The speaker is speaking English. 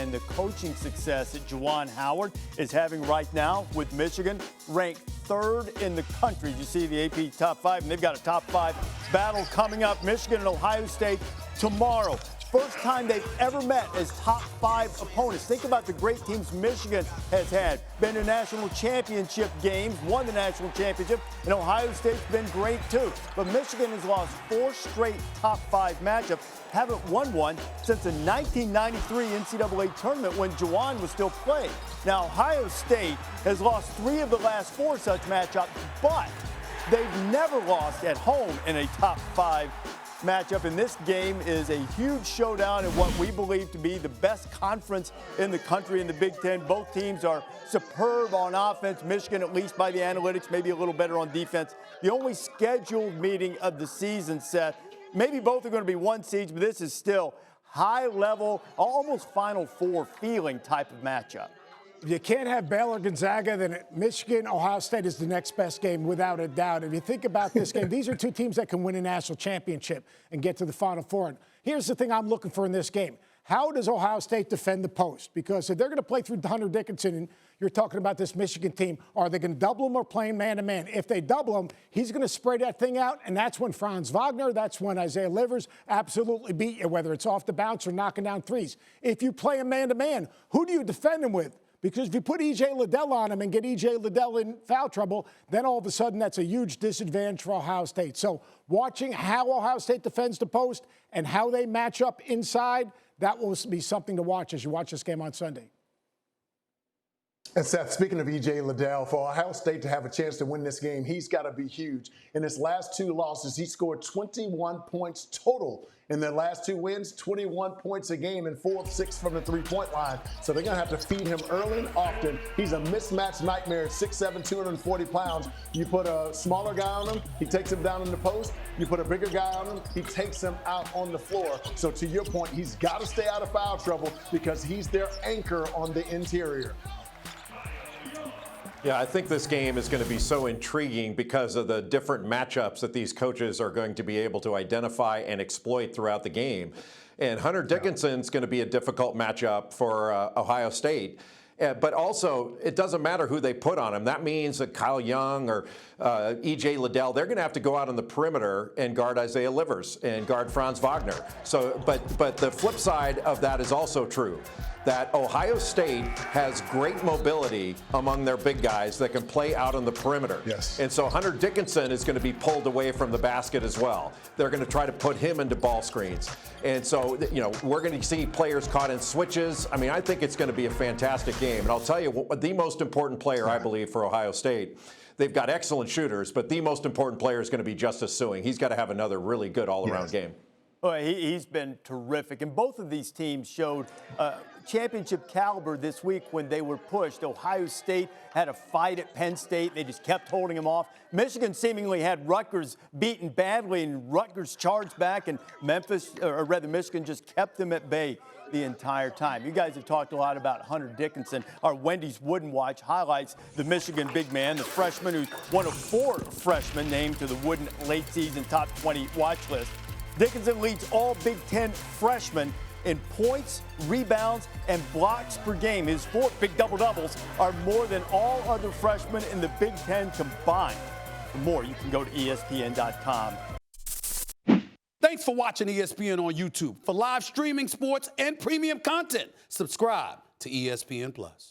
and the coaching success that Juwan Howard is having right now with Michigan, ranked third in the country. You see the AP top 5, and they've got a top 5 battle coming up. Michigan and Ohio State tomorrow. First time they've ever met as top 5 opponents. Think about the great teams Michigan has had. Been to national championship games, won the national championship, and Ohio State's been great too. But Michigan has lost 4 straight top 5 matchups. Haven't won one since the 1993 NCAA tournament when Juwan was still playing. Now, Ohio State has lost 3 of the last 4 such matchups, but they've never lost at home in a top 5 matchup, and this game is a huge showdown in what we believe to be the best conference in the country in the Big Ten. Both teams are superb on offense. Michigan, at least by the analytics, maybe a little better on defense. The only scheduled meeting of the season, Seth. Maybe both are going to be 1 seeds, but this is still high level, almost Final Four feeling type of matchup. If you can't have Baylor Gonzaga, then Michigan, Ohio State is the next best game without a doubt. If you think about this game, these are 2 teams that can win a national championship and get to the Final Four. And here's the thing I'm looking for in this game. How does Ohio State defend the post? Because if they're going to play through Hunter Dickinson, and you're talking about this Michigan team, are they going to double him or play man-to-man? If they double him, he's going to spray that thing out, and that's when Franz Wagner, that's when Isaiah Livers absolutely beat you, whether it's off the bounce or knocking down threes. If you play him man-to-man, who do you defend him with? Because if you put E.J. Liddell on him and get E.J. Liddell in foul trouble, then all of a sudden that's a huge disadvantage for Ohio State. So watching how Ohio State defends the post and how they match up inside, that will be something to watch as you watch this game on Sunday. And Seth, speaking of E.J. Liddell, for Ohio State to have a chance to win this game, he's got to be huge. In his last 2 losses, he scored 21 points total. In their last 2 wins, 21 points a game and 4 of 6 from the 3-point line. So they're going to have to feed him early and often. He's a mismatched nightmare at 6'7", 240 pounds. You put a smaller guy on him, he takes him down in the post. You put a bigger guy on him, he takes him out on the floor. So to your point, he's got to stay out of foul trouble because he's their anchor on the interior. Yeah, I think this game is going to be so intriguing because of the different matchups that these coaches are going to be able to identify and exploit throughout the game. And Hunter Dickinson's going to be a difficult matchup for Ohio State. But also, it doesn't matter who they put on him. That means that Kyle Young or E.J. Liddell, they're going to have to go out on the perimeter and guard Isaiah Livers and guard Franz Wagner. So, but the flip side of that is also true, that Ohio State has great mobility among their big guys that can play out on the perimeter. Yes. And so Hunter Dickinson is going to be pulled away from the basket as well. They're going to try to put him into ball screens. And so, you know, we're going to see players caught in switches. I mean, I think it's going to be a fantastic game. And I'll tell you, what the most important player, I believe, for Ohio State, they've got excellent shooters, but the most important player is going to be Justice Sueing. He's got to have another really good all-around game. Well, he's been terrific, and both of these teams showed championship caliber this week when they were pushed. Ohio State had a fight at Penn State. They just kept holding them off. Michigan seemingly had Rutgers beaten badly, and Rutgers charged back, and Michigan just kept them at bay the entire time. You guys have talked a lot about Hunter Dickinson. Our Wendy's Wooden Watch highlights the Michigan big man, the freshman who's one of 4 freshmen named to the Wooden late season top 20 watch list. Dickinson leads all Big Ten freshmen in points, rebounds, and blocks per game. His 4 big double-doubles are more than all other freshmen in the Big Ten combined. For more, you can go to ESPN.com. Thanks for watching ESPN on YouTube. For live streaming sports and premium content, subscribe to ESPN+.